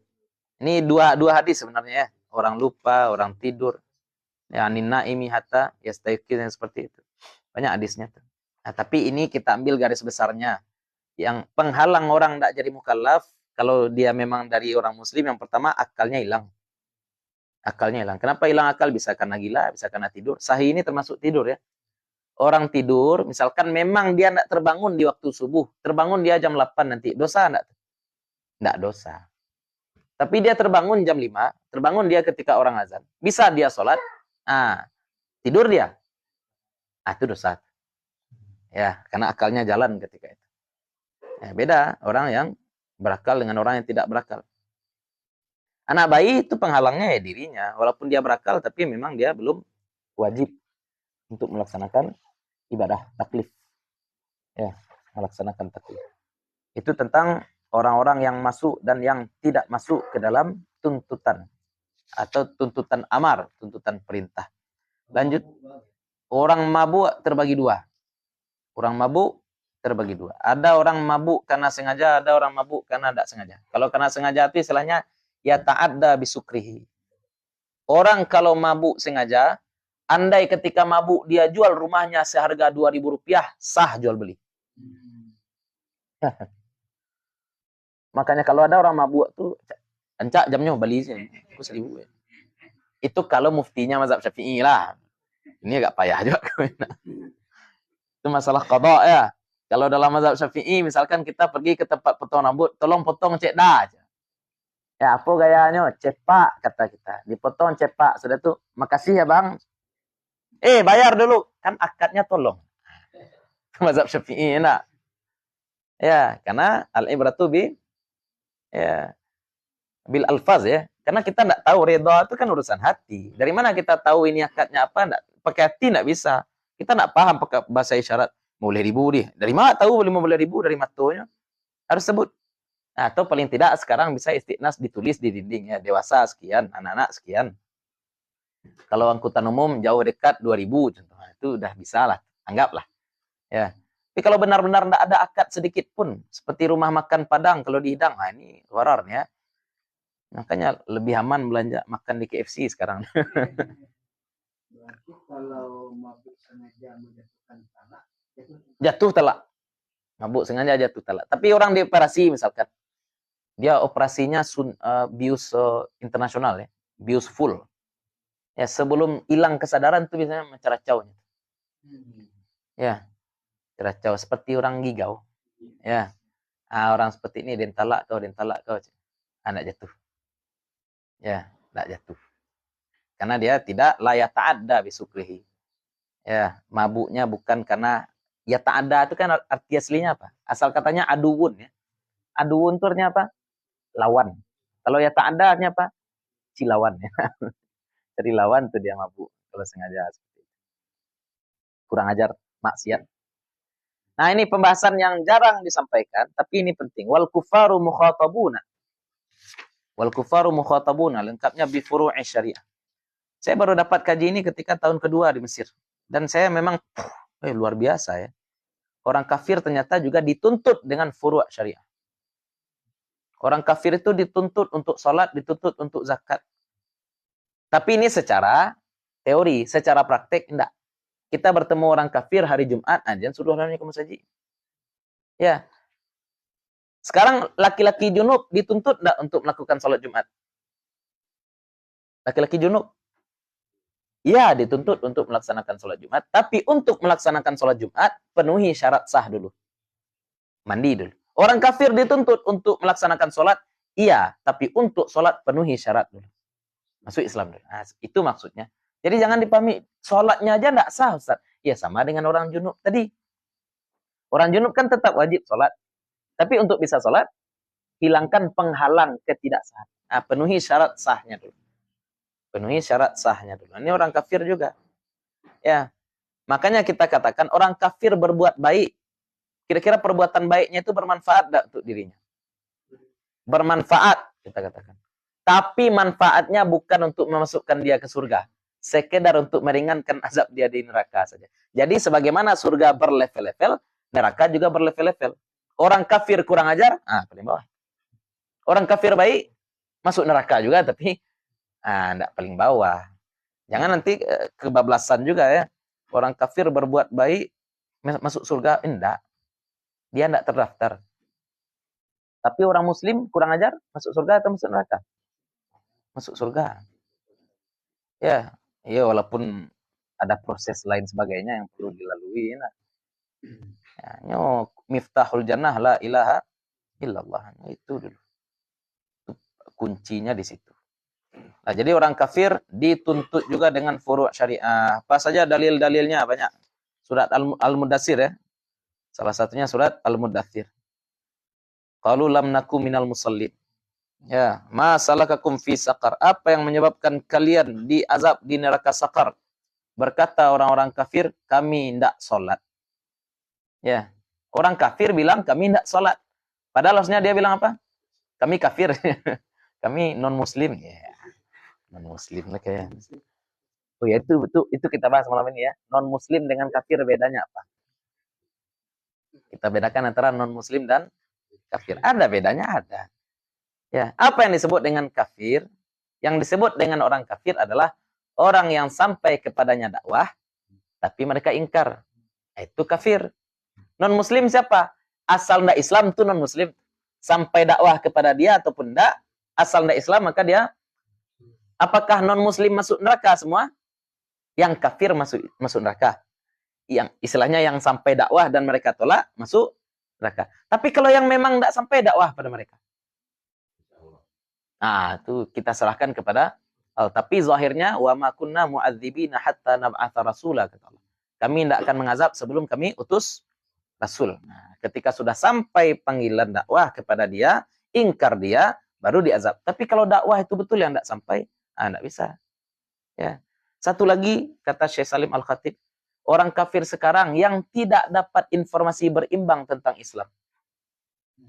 Ini dua hadis sebenarnya ya. Orang lupa, orang tidur. Ya, ninaimi hatta yastayqiz yang seperti itu. Banyak hadisnya tuh. Nah, tapi ini kita ambil garis besarnya. Yang penghalang orang tidak jadi mukallaf, kalau dia memang dari orang muslim, yang pertama akalnya hilang. Akalnya hilang. Kenapa hilang akal? Bisa karena gila, bisa karena tidur. Sahih ini termasuk tidur ya. Orang tidur, misalkan memang dia tidak terbangun di waktu subuh. Terbangun dia jam 8 nanti. Dosa enggak? Tidak dosa. Tapi dia terbangun jam 5, terbangun dia ketika orang azan. Bisa dia sholat, tidur dia. Itu dosa. Ya, karena akalnya jalan ketika itu. Ya, beda orang yang berakal dengan orang yang tidak berakal. Anak bayi itu penghalangnya ya dirinya. Walaupun dia berakal, tapi memang dia belum wajib untuk melaksanakan ibadah taklif. Ya, melaksanakan taklif. Itu tentang orang-orang yang masuk dan yang tidak masuk ke dalam tuntutan. Atau tuntutan amar, tuntutan perintah. Lanjut. Orang mabuk terbagi dua. Orang mabuk terbagi dua. Ada orang mabuk karena sengaja, ada orang mabuk karena tidak sengaja. Kalau karena sengaja itu istilahnya ya ta'adda bisukrihi. Orang kalau mabuk sengaja, andai ketika mabuk dia jual rumahnya seharga Rp2.000, sah jual beli. Makanya kalau ada orang mabuk tuh, encak jamnya beli sih, aku 1.000. Itu kalau muftinya mazhab Syafi'i lah. Ini agak payah juga. Itu masalah qada ya. Kalau dalam mazhab Syafi'i, misalkan kita pergi ke tempat potong rambut, tolong potong cek dah aja. Ya, apa gayanya? Cepak, kata kita. Dipotong cepak. Sudah tuh, makasih ya bang. Bayar dulu. Kan akadnya tolong. Mazhab Syafi'i, enak. Ya, karena al-ibratu ya, bil alfaz ya. Karena kita enggak tahu, redha itu kan urusan hati. Dari mana kita tahu ini akadnya apa? Enggak, pakai hati enggak bisa. Kita enggak paham pakai bahasa isyarat. Boleh ribu dia. Dari mana tahu 50.000? Dari matonya. Harus sebut. Nah, atau paling tidak sekarang bisa istiqnas ditulis di dinding ya. Dewasa sekian, anak-anak sekian. Kalau angkutan umum jauh dekat 2.000 contohnya. Itu udah bisa lah. Anggaplah. Ya. Tapi kalau benar-benar enggak ada akad sedikit pun. Seperti rumah makan Padang kalau dihidang. Nah, ini horor ya. Makanya lebih aman belanja makan di KFC sekarang. Berarti kalau mabuk sengaja menjatuhkan talak, Jatuh talak. Mabuk sengaja jatuh talak. Tapi orang dioperasi misalkan. Dia operasinya bius internasional ya. Bius full. Ya, sebelum hilang kesadaran tuh biasanya menceracau. Ya, ceracau seperti orang gigau. Ya. Orang seperti ini dentalak kau. Anak jatuh. Ya, enggak jatuh. Karena dia tidak layak ta'adda bisukrihi. Ya, mabuknya bukan karena ya ta'adda itu kan arti aslinya apa? Asal katanya aduun ya. Aduun itu artinya apa? Lawan. Kalau ya ta'adda artinya apa? Cilawan ya. Jadi lawan itu dia mabuk kalau sengaja seperti itu. Kurang ajar, maksiat. Nah, ini pembahasan yang jarang disampaikan, tapi ini penting. Wal kufaru mukhatabuna. Wal kufaru mukhatabuna, lengkapnya bi furu'i syariah. Saya baru dapat kaji ini ketika tahun kedua di Mesir. Dan saya memang luar biasa ya. Orang kafir ternyata juga dituntut dengan furu' syariah. Orang kafir itu dituntut untuk sholat, dituntut untuk zakat. Tapi ini secara teori, secara praktek enggak. Kita bertemu orang kafir hari Jumat, jangan suruh orangnya ke masjid. Ya. Sekarang laki-laki junub dituntut enggak untuk melakukan sholat Jumat? Laki-laki junub? Iya, dituntut untuk melaksanakan sholat Jumat. Tapi untuk melaksanakan sholat Jumat, penuhi syarat sah dulu. Mandi dulu. Orang kafir dituntut untuk melaksanakan sholat. Iya, tapi untuk sholat penuhi syarat dulu. Masuk Islam dulu. Nah, itu maksudnya. Jadi jangan dipahami, sholatnya aja enggak sah, Ustaz. Ya, sama dengan orang junub tadi. Orang junub kan tetap wajib sholat. Tapi untuk bisa sholat, hilangkan penghalang ketidaksahan. Nah, penuhi syarat sahnya dulu. Penuhi syarat sahnya dulu. Ini orang kafir juga. Ya. Makanya kita katakan orang kafir berbuat baik. Kira-kira perbuatan baiknya itu bermanfaat enggak untuk dirinya? Bermanfaat, kita katakan. Tapi manfaatnya bukan untuk memasukkan dia ke surga. Sekedar untuk meringankan azab dia di neraka saja. Jadi sebagaimana surga berlevel-level, neraka juga berlevel-level. Orang kafir kurang ajar, paling bawah. Orang kafir baik, masuk neraka juga, tapi enggak paling bawah. Jangan nanti kebablasan juga ya. Orang kafir berbuat baik, masuk surga, enggak. Dia enggak terdaftar. Tapi orang muslim kurang ajar, masuk surga atau masuk neraka? Masuk surga. Ya, walaupun ada proses lain sebagainya yang perlu dilalui. Nah. Ya, miftahul jannah la ilaha illallah. Itu dulu. Itu kuncinya di situ. Nah, jadi orang kafir dituntut juga dengan furu' syariah. Apa saja dalil-dalilnya? Banyak. Surat Al-Mudaththir ya. Salah satunya surat Al-Mudaththir. Qalu lam naku minal musallin. Ya, ma salakakum fi saqar? Apa yang menyebabkan kalian diazab di neraka Saqar? Berkata orang-orang kafir, kami tidak sholat. Ya, orang kafir bilang kami tidak sholat. Padahal harusnya dia bilang apa? Kami kafir. Kami non-muslim. Ya, non-muslim lah kayak. Oh ya, itu kita bahas malam ini ya. Non-muslim dengan kafir bedanya apa? Kita bedakan antara non-muslim dan kafir. Ada bedanya, ada. Ya, apa yang disebut dengan kafir? Yang disebut dengan orang kafir adalah orang yang sampai kepadanya dakwah, tapi mereka ingkar. Itu kafir. Non-muslim siapa? Asal ndak Islam itu non-muslim. Sampai dakwah kepada dia ataupun ndak, asal ndak Islam maka dia, apakah non-muslim masuk neraka semua? Yang kafir masuk neraka. Yang istilahnya yang sampai dakwah dan mereka tolak, masuk neraka. Tapi kalau yang memang ndak sampai dakwah pada mereka, Nah, itu kita serahkan kepada Allah. Tapi zahirnya wa ma kunna mu'adzibina hatta nab'atha rasula, kata Allah. Kami tidak akan mengazab sebelum kami utus rasul. Nah, ketika sudah sampai panggilan dakwah kepada dia, ingkar dia, baru diazab. Tapi kalau dakwah itu betul yang tidak sampai, tidak bisa. Ya. Satu lagi, kata Syekh Salim Al-Khatib, orang kafir sekarang yang tidak dapat informasi berimbang tentang Islam.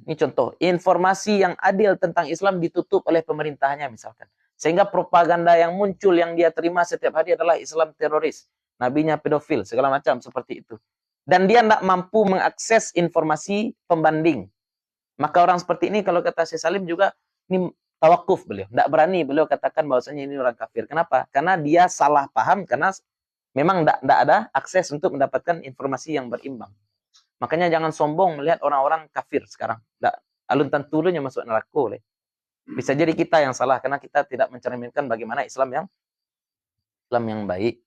Ini contoh, informasi yang adil tentang Islam ditutup oleh pemerintahnya misalkan. Sehingga propaganda yang muncul yang dia terima setiap hari adalah Islam teroris. Nabinya pedofil, segala macam seperti itu. Dan dia tidak mampu mengakses informasi pembanding. Maka orang seperti ini, kalau kata Syekh Salim juga, ini tawakuf beliau. Tidak berani beliau katakan bahwasanya ini orang kafir. Kenapa? Karena dia salah paham, karena memang tidak ada akses untuk mendapatkan informasi yang berimbang. Makanya jangan sombong melihat orang-orang kafir sekarang. Alun tantulunya masuk neraka oleh. Bisa jadi kita yang salah karena kita tidak mencerminkan bagaimana Islam yang baik.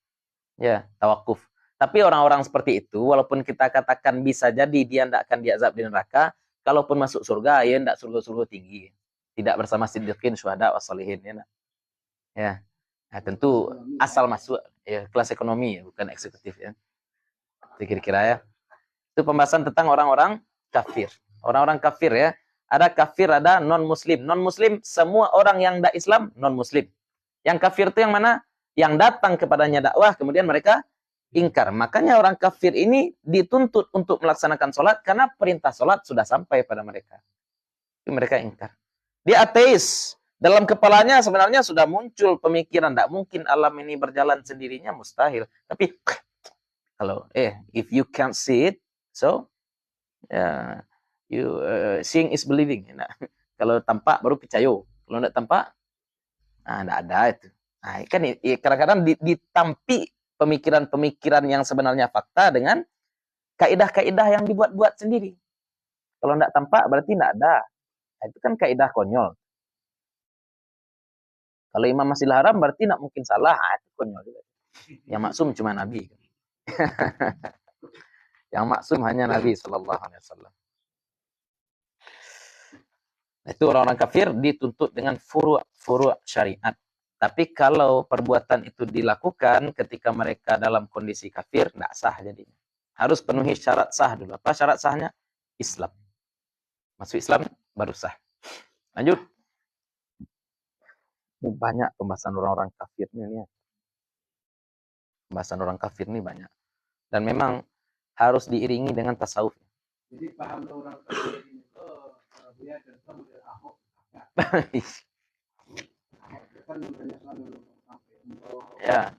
Ya, tawakuf. Tapi orang-orang seperti itu, walaupun kita katakan bisa jadi dia tidak akan diazab di neraka, kalaupun masuk surga, ya tidak surga-surga tinggi. Tidak bersama siddiqin, syuhada, wassalihin. Ya, ya. Nah, tentu asal masuk ya, kelas ekonomi, bukan eksekutif. Ya. Kira-kira ya. Itu pembahasan tentang orang-orang kafir. Orang-orang kafir ya. Ada kafir, ada non-muslim. Non-muslim, semua orang yang tidak Islam, non-muslim. Yang kafir itu yang mana? Yang datang kepadanya dakwah, kemudian mereka ingkar. Makanya orang kafir ini dituntut untuk melaksanakan sholat, karena perintah sholat sudah sampai pada mereka. Tapi mereka ingkar. Dia ateis. Dalam kepalanya sebenarnya sudah muncul pemikiran, tidak mungkin alam ini berjalan sendirinya, mustahil. Tapi, kalau, if you can't see it, so, seeing is believing. Nah, kalau tampak baru percaya. Kalau tidak tampak, tidak ada itu. Nah, kan kadang-kadang ditampi pemikiran-pemikiran yang sebenarnya fakta dengan kaidah-kaidah yang dibuat-buat sendiri. Kalau tidak tampak berarti tidak ada. Nah, itu kan kaidah konyol. Kalau Imam Masjidil Haram berarti tidak mungkin salah. Itu konyol juga. Yang maksum cuma Nabi. Yang maksum hanya Nabi SAW. Itu orang-orang kafir dituntut dengan furu' syariat. Tapi kalau perbuatan itu dilakukan ketika mereka dalam kondisi kafir, tidak sah jadinya. Harus penuhi syarat sah dulu. Apa syarat sahnya? Islam. Masuk Islam baru sah. Lanjut. Ini banyak pembahasan orang-orang kafir ini. Pembahasan orang kafir ini banyak. Dan memang harus diiringi dengan tasawuf. Jadi paham orang kafir itu dia contoh model Ahok. Kan banyak sekali orang kafir. Ya.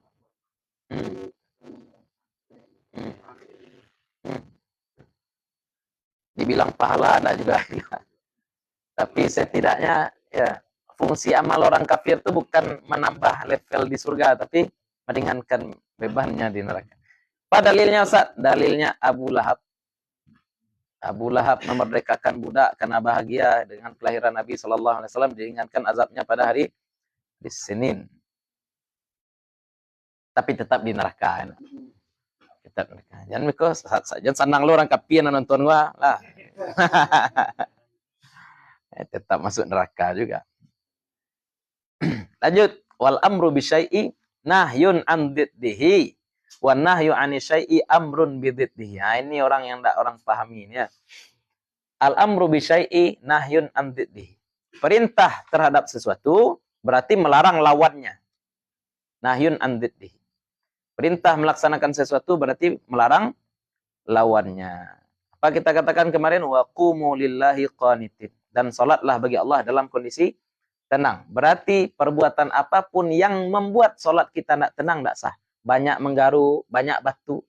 Dibilang pahala ada juga. Tapi setidaknya ya fungsi amal orang kafir itu bukan menambah level di surga, tapi meringankan bebannya di neraka. Apa dalilnya Ustaz? Dalilnya Abu Lahab. Abu Lahab memerdekakan budak karena bahagia dengan kelahiran Nabi SAW, diringankan azabnya pada hari Senin. Tapi tetap di neraka. Tetap di neraka. Jangan senang lu orang kafir nonton gua lah. Tetap masuk neraka juga. Lanjut, wal amru bi syai'i nahyun an diddihi wa nahyu an syai'i amrun bi diddihi. Nah, ini orang yang tidak orang pahami ini ya. Al amru bi syai'i nahyun an diddihi. Perintah terhadap sesuatu berarti melarang lawannya. Nahyun an diddihi. Perintah melaksanakan sesuatu berarti melarang lawannya. Apa kita katakan kemarin? Wa qumu lillahi qanitin. Dan salatlah bagi Allah dalam kondisi tenang. Berarti perbuatan apapun yang membuat salat kita tidak tenang tidak sah. Banyak menggaru, banyak batu.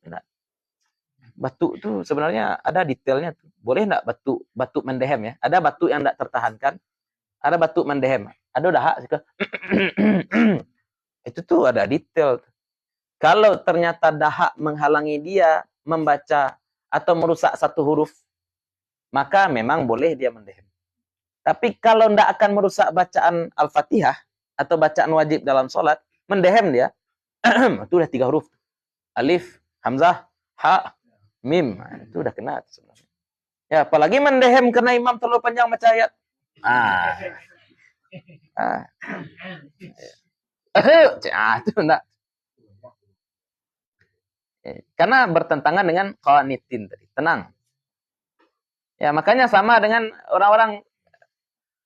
Batu itu sebenarnya ada detailnya. Boleh tidak batu mendehem ya? Ada batu yang tidak tertahankan. Ada batu mendehem. Ada dahak. Itu tuh ada detail. Kalau ternyata dahak menghalangi dia membaca atau merusak satu huruf, maka memang boleh dia mendehem. Tapi kalau tidak akan merusak bacaan Al-Fatihah atau bacaan wajib dalam sholat, mendehem dia, itu udah 3 huruf. Alif, Hamzah, Ha, Mim. Nah, itu udah kena. Ya, apalagi mendehem karena imam terlalu panjang baca ayat. Ah, itu enggak. Karena bertentangan dengan qanitin tadi, tenang. Ya, makanya sama dengan orang-orang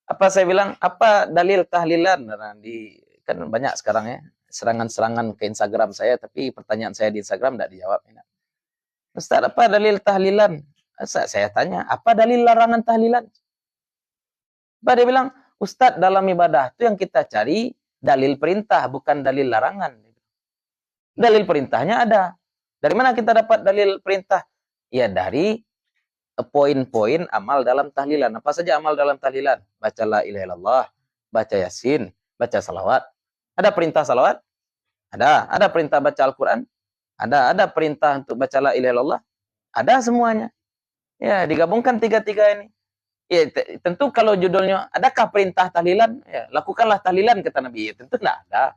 apa saya bilang, apa dalil tahlilan? Nah, kan banyak sekarang ya serangan-serangan ke Instagram saya, tapi pertanyaan saya di Instagram enggak dijawab. Ustaz, apa dalil tahlilan? Saya tanya, apa dalil larangan tahlilan? Dia bilang, Ustaz, dalam ibadah itu yang kita cari dalil perintah, bukan dalil larangan. Dalil perintahnya ada. Dari mana kita dapat dalil perintah? Ya dari poin-poin amal dalam tahlilan. Apa saja amal dalam tahlilan? Baca la ilaha illallah, baca yasin, baca salawat. Ada perintah salawat? Ada. Ada perintah baca Al-Quran? Ada perintah untuk baca la ilaha illallah? Ada semuanya. Ya, digabungkan tiga-tiga ini. Ya, tentu kalau judulnya, adakah perintah tahlilan? Ya, lakukanlah tahlilan, kata Nabi. Ya, tentu tidak ada.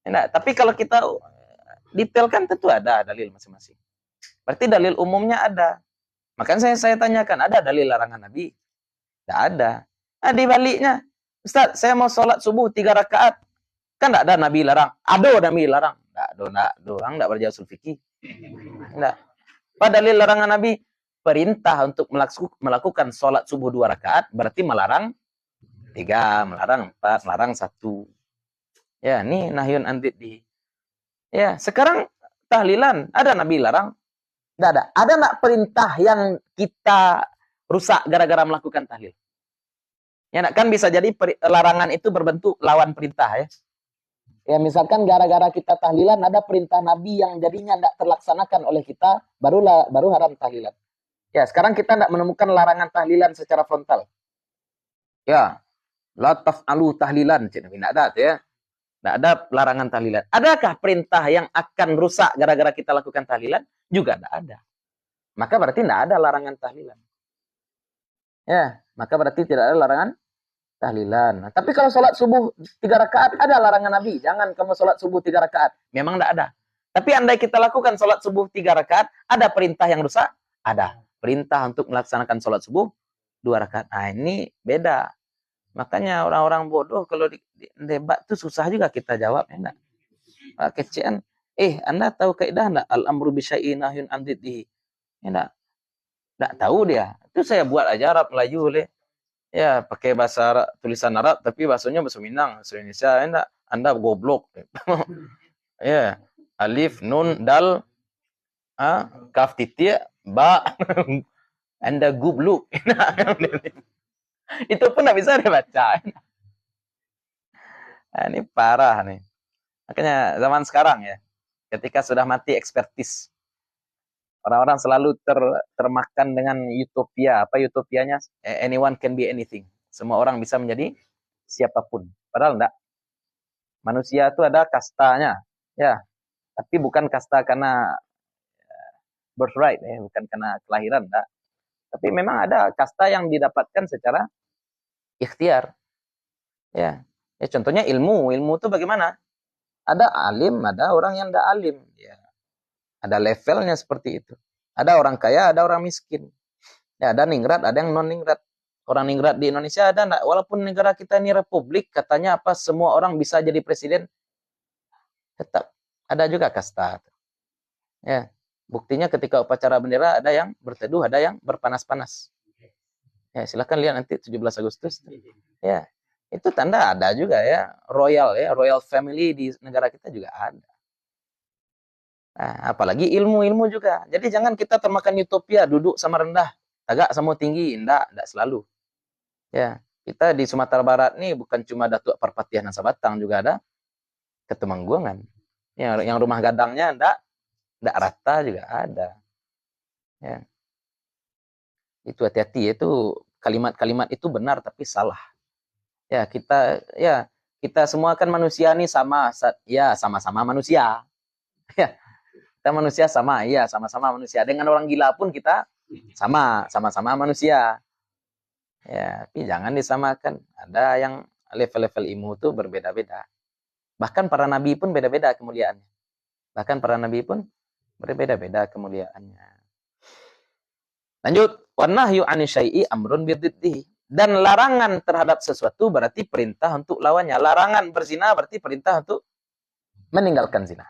Nah, tapi kalau kita detailkan, tentu ada dalil masing-masing. Berarti dalil umumnya ada. Makanya saya tanyakan, ada dalil larangan Nabi? Tidak ada. Nah, di baliknya, Ustaz, saya mau sholat subuh 3 rakaat. Kan tidak ada Nabi larang. Ada Nabi larang. Tidak, orang tidak berjauh fikih. Tidak. Apa dalil larangan Nabi? Perintah untuk melakukan sholat subuh 2 rakaat, berarti melarang 3, melarang 4, melarang 1. Ya, ini nahyun andid di. Ya, sekarang tahlilan, ada Nabi larang? Tidak ada. Ada nggak perintah yang kita rusak gara-gara melakukan tahlil? Ya, kan bisa jadi larangan itu berbentuk lawan perintah ya. Ya, misalkan gara-gara kita tahlilan ada perintah Nabi yang jadinya tidak terlaksanakan oleh kita, baru haram tahlilan. Ya, sekarang kita tidak menemukan larangan tahlilan secara frontal. Ya, la taf'alu tahlilan, tidak ada ya. Tidak ada larangan tahlilan. Adakah perintah yang akan rusak gara-gara kita lakukan tahlilan? Juga tidak ada. Maka berarti tidak ada larangan tahlilan. Ya, maka berarti tidak ada larangan tahlilan. Nah, tapi kalau sholat subuh 3 rakaat, ada larangan Nabi. Jangan kamu sholat subuh 3 rakaat. Memang tidak ada. Tapi andai kita lakukan sholat subuh 3 rakaat, ada perintah yang rusak? Ada. Perintah untuk melaksanakan sholat subuh 2 rakaat. Nah, ini beda. Makanya orang-orang bodoh kalau di debat itu susah juga kita jawab. Ya, kecian. Anda tahu kaidah enggak? Al-amru bisyai'in nahyun an dziddihi. Ya, enggak tahu dia. Itu saya buat aja Arab Melayu oleh. Ya, pakai bahasa Arab, tulisan Arab, tapi bahasanya bahasa Minang, bahasa Indonesia. Enggak, Anda goblok. Ya, alif, nun, dal, kaf titik, ba, Anda goblok. Itu pun enggak bisa dibaca. Nah, ini parah nih. Makanya zaman sekarang ya, ketika sudah mati ekspertis, orang-orang selalu termakan dengan utopia. Apa utopianya? Anyone can be anything. Semua orang bisa menjadi siapapun. Padahal enggak. Manusia itu ada kastanya. Ya, tapi bukan kasta karena birthright, bukan karena kelahiran. Enggak. Tapi memang ada kasta yang didapatkan secara ikhtiar. Ya, contohnya ilmu. Ilmu itu bagaimana? Ada alim, ada orang yang enggak alim. Ya. Ada levelnya seperti itu. Ada orang kaya, ada orang miskin. Ya, ada ningrat, ada yang non-ningrat. Orang ningrat di Indonesia ada enggak? Walaupun negara kita ini republik, katanya apa semua orang bisa jadi presiden, tetap ada juga kasta. Ya, buktinya ketika upacara bendera ada yang berteduh, ada yang berpanas-panas. Ya, silakan lihat nanti 17 Agustus. Ya, itu tanda ada juga ya, royal family di negara kita juga ada. Nah, apalagi ilmu juga. Jadi jangan kita termakan utopia, duduk sama rendah, tagak sama tinggi, enggak selalu. Ya, kita di Sumatera Barat nih bukan cuma Datuk Perpatihan Sabatang, juga ada Ketemanggungan. Yang rumah gadangnya enggak rata juga ada. Ya. Itu hati-hati, itu kalimat-kalimat itu benar tapi salah. Ya, kita semua kan manusia nih sama-sama manusia. Ya. Kita manusia sama-sama manusia. Dengan orang gila pun kita sama-sama manusia. Ya, tapi jangan disamakan. Ada yang level-level ilmu itu berbeda-beda. Bahkan para nabi pun beda-beda kemuliaannya. Lanjut, wa nahyu 'ani syai'i amrun bidziddihi. Dan larangan terhadap sesuatu berarti perintah untuk lawannya. Larangan berzina berarti perintah untuk meninggalkan zina.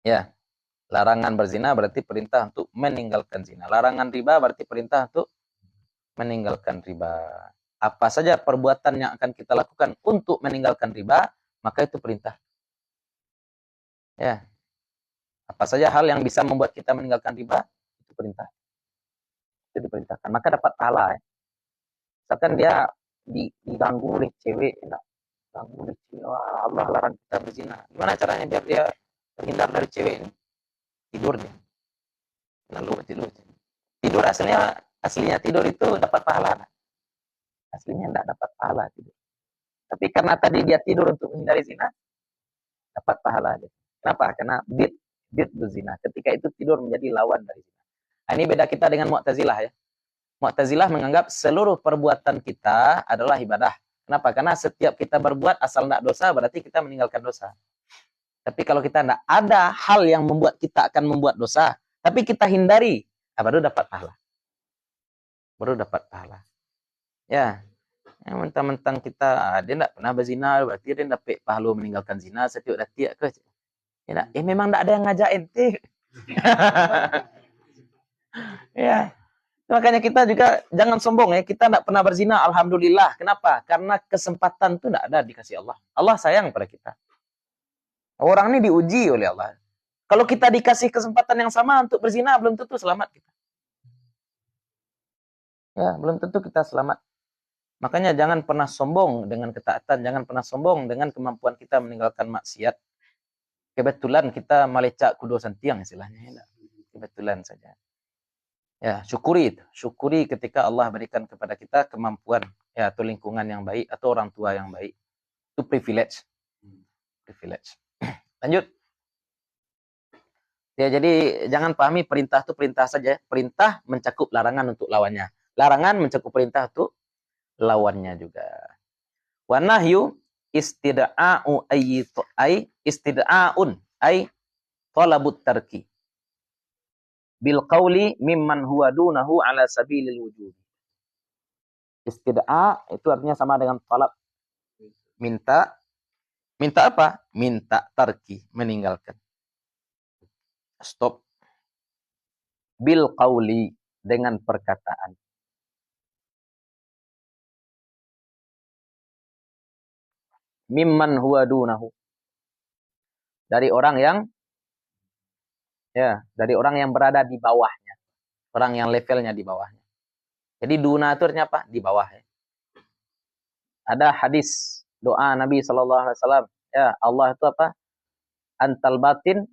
Ya, larangan berzina berarti perintah untuk meninggalkan zina. Larangan riba berarti perintah untuk meninggalkan riba. Apa saja perbuatan yang akan kita lakukan untuk meninggalkan riba, maka itu perintah. Ya, apa saja hal yang bisa membuat kita meninggalkan riba, itu perintah. Itu diperintahkan. Maka dapat pahala. Ya. Misalkan dia diganggu oleh cewek, ganggu oleh cewek, wah, Allah larang kita berzina. Gimana caranya biar dia terhindar dari cewek ini? Tidur dia. Lalu tidur. Tidur aslinya tidur itu dapat pahala. Aslinya tidak dapat pahala tidur. Tapi karena tadi dia tidur untuk menghindari zina, dapat pahala dia. Kenapa? Karena bid berzina. Ketika itu tidur menjadi lawan dari zina. Nah, ini beda kita dengan Mu'tazilah ya. Mu'tazilah menganggap seluruh perbuatan kita adalah ibadah. Kenapa? Karena setiap kita berbuat asal tidak dosa, berarti kita meninggalkan dosa. Tapi kalau kita tidak ada hal yang membuat kita akan membuat dosa, tapi kita hindari, baru dapat pahala. Baru dapat pahala. Ya, mentang-mentang kita, dia tidak pernah berzina, berarti dia dapat pahala meninggalkan zina, setiap detik ke. Ya, memang tidak ada yang ngajak ente. Ya. Makanya kita juga jangan sombong ya, kita tidak pernah berzina, alhamdulillah. Kenapa? Karena kesempatan itu tidak ada dikasih Allah. Allah sayang pada kita. Orang ini diuji oleh Allah. Kalau kita dikasih kesempatan yang sama untuk berzina, belum tentu selamat kita. Ya, belum tentu kita selamat. Makanya jangan pernah sombong dengan ketaatan, jangan pernah sombong dengan kemampuan kita meninggalkan maksiat. Kebetulan kita malecak kudo santiang istilahnya. Ya. Kebetulan saja. Ya, syukuri itu. Syukuri ketika Allah berikan kepada kita kemampuan, ya, atau lingkungan yang baik, atau orang tua yang baik. Itu privilege. Privilege. Lanjut. Ya, jadi jangan pahami perintah itu perintah saja. Perintah mencakup larangan untuk lawannya. Larangan mencakup perintah untuk lawannya juga. Wa nahyu istida'u istida'un ay talabut tarki. Bil qawli mimman huwa dunahu ala sabilil wujud. Istida'a itu artinya sama dengan talab. Minta. Minta apa? Minta tarki, meninggalkan. Stop. Bil qawli, dengan perkataan. Mimman huwa dunahu. Dari orang yang berada di bawahnya. Orang yang levelnya di bawahnya. Jadi duna itu artinya apa? Di bawah. Ya. Ada hadis doa Nabi SAW. Ya, Allah itu apa? Antal batin.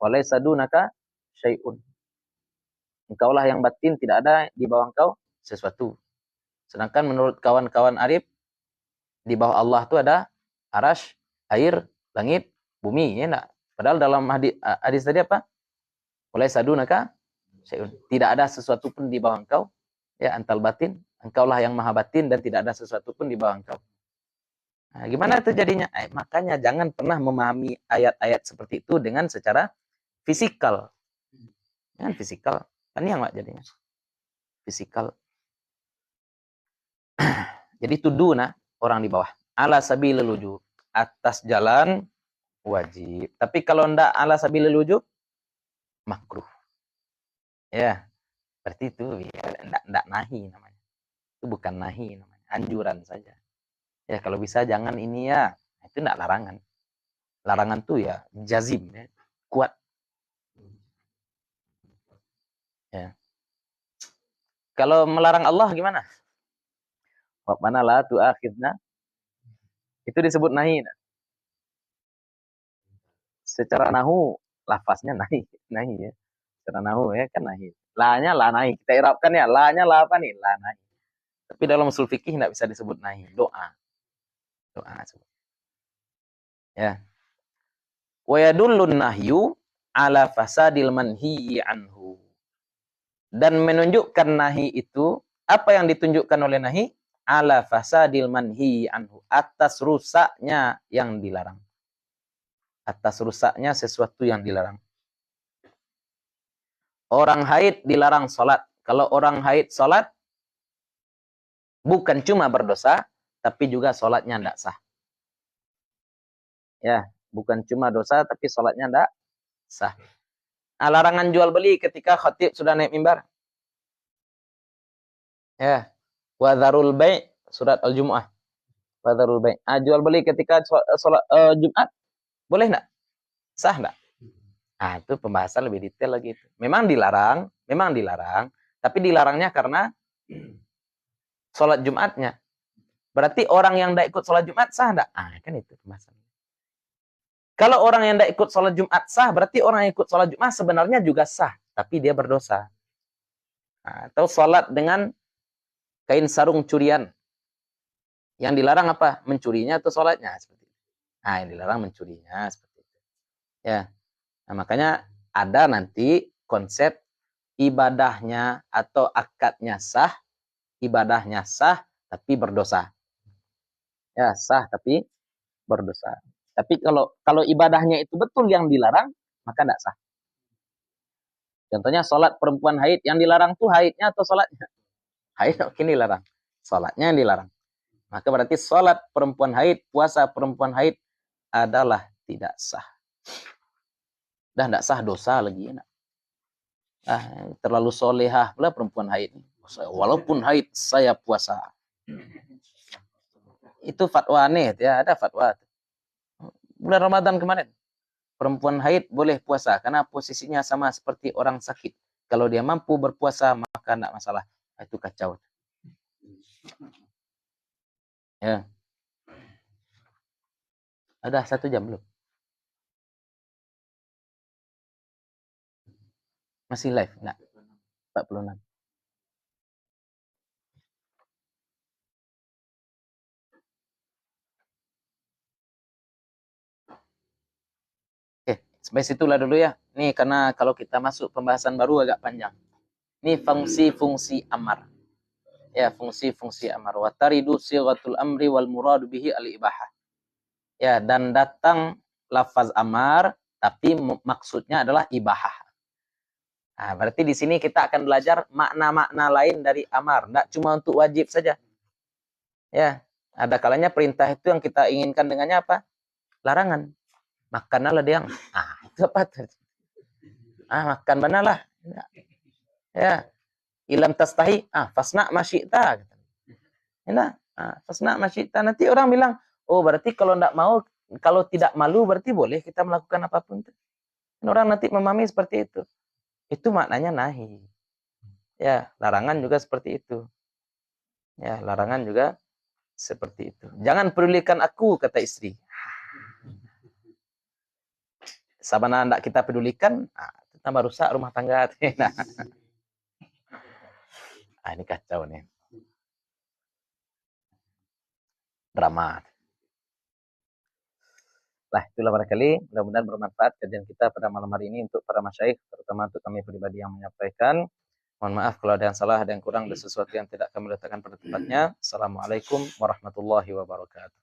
Walaysa dunaka syai'un. Engkaulah yang batin, tidak ada di bawah engkau sesuatu. Sedangkan menurut kawan-kawan Arif, di bawah Allah itu ada arash, air, langit, bumi. Ya, enggak? Padahal dalam hadis tadi apa? Walaysa dunaka syai'un. Tidak ada sesuatu pun di bawah engkau. Ya, antal batin. Engkaulah yang maha batin dan tidak ada sesuatu pun di bawah engkau. Nah, gimana itu jadinya? Makanya jangan pernah memahami ayat-ayat seperti itu dengan secara fisikal. Dengan fisikal. Kan yang enggak jadinya. Fisikal. Jadi itu duna, orang di bawah. Ala sabilil wujub. Atas jalan wajib. Tapi kalau enggak ala sabilil wujub, makruh. Ya. Berarti itu ya, enggak nahi namanya. Itu bukan nahi namanya. Anjuran saja. Ya, kalau bisa jangan ini ya. Itu enggak larangan. Larangan tuh ya jazim, ya. Kuat. Ya. Kalau melarang Allah gimana? Rabbana la tu'akhidna. Itu disebut nahi. Secara nahu lafaznya nahi ya. Secara nahu ya kan nahi. La-nya la nahi. Kita irabkan ya, la-nya la apa nih? La nahi. Tapi dalam usul fikih enggak bisa disebut nahi, doa. Doa. Ya. Wa yadullun nahyu ala fasadil manhi anhu. Dan menunjukkan nahi itu, apa yang ditunjukkan oleh nahi? Ala fasadil manhi anhu. Atas rusaknya yang dilarang. Atas rusaknya sesuatu yang dilarang. Orang haid dilarang sholat. Kalau orang haid sholat, bukan cuma berdosa, tapi juga sholatnya tidak sah. Ya, bukan cuma dosa, tapi sholatnya tidak sah. Nah, larangan jual beli ketika khatib sudah naik mimbar. Ya, wadharul bai' surat Al-Jumu'ah. Wadharul bai'. Jual beli ketika sholat Jumat, boleh enggak? Sah enggak? Nah, itu pembahasan lebih detail lagi. Memang dilarang, tapi dilarangnya karena sholat Jumatnya. Berarti orang yang tidak ikut sholat Jumat sah enggak? Kan itu pembahasan. Kalau orang yang tidak ikut sholat Jumat sah, berarti orang yang ikut sholat Jumat sebenarnya juga sah, tapi dia berdosa. Atau sholat dengan kain sarung curian. Yang dilarang apa? Mencurinya atau sholatnya? Seperti itu. Yang dilarang mencurinya. Seperti itu. Ya. Nah, makanya ada nanti konsep ibadahnya atau akadnya sah, tapi berdosa. Ya, sah tapi berdosa. Tapi kalau ibadahnya itu betul yang dilarang, maka tidak sah. Contohnya sholat perempuan haid, yang dilarang tuh haidnya atau sholatnya? Haid ini dilarang. Sholatnya yang dilarang. Maka berarti sholat perempuan haid, puasa perempuan haid adalah tidak sah. Dan tidak sah dosa lagi. Terlalu solehah pula perempuan haid. Walaupun haid, saya puasa. Itu fatwa aneh, ya ada fatwa. Bulan Ramadan kemarin, perempuan haid boleh puasa karena posisinya sama seperti orang sakit. Kalau dia mampu berpuasa maka tidak masalah. Itu kacau. Ya. Ada 1 jam belum? Masih live? Enggak. 46. Sampai situlah dulu ya. Nih karena kalau kita masuk pembahasan baru agak panjang. Ini fungsi-fungsi amar. Ya, fungsi-fungsi amar. Wa taridu sighatul amri wal muradu bihi al-ibahah. Ya, dan datang lafaz amar tapi maksudnya adalah ibahah. Nah, berarti di sini kita akan belajar makna-makna lain dari amar, enggak cuma untuk wajib saja. Ya, ada kalanya perintah itu yang kita inginkan dengannya apa? Larangan. Makanlah dia. Itu apa? Makan benalah. Ya. Ilam tastahi, fasna masyita. Nah, fasna masyita. Nanti orang bilang, oh berarti kalau tidak malu berarti boleh kita melakukan apapun. Dan orang nanti memahami seperti itu. Itu maknanya nahi. Ya, larangan juga seperti itu. Ya, larangan juga seperti itu. Jangan pedulikan aku, kata istri. Sabana tidak kita pedulikan, tambah rusak rumah tangga. Ini kacau nih. Drama. Itulah barangkali. Mudah-mudahan bermanfaat kajian kita pada malam hari ini untuk para masyaikh, terutama untuk kami pribadi yang menyampaikan. Mohon maaf kalau ada yang salah, ada yang kurang, ada sesuatu yang tidak kami letakkan pada tempatnya. Assalamualaikum warahmatullahi wabarakatuh.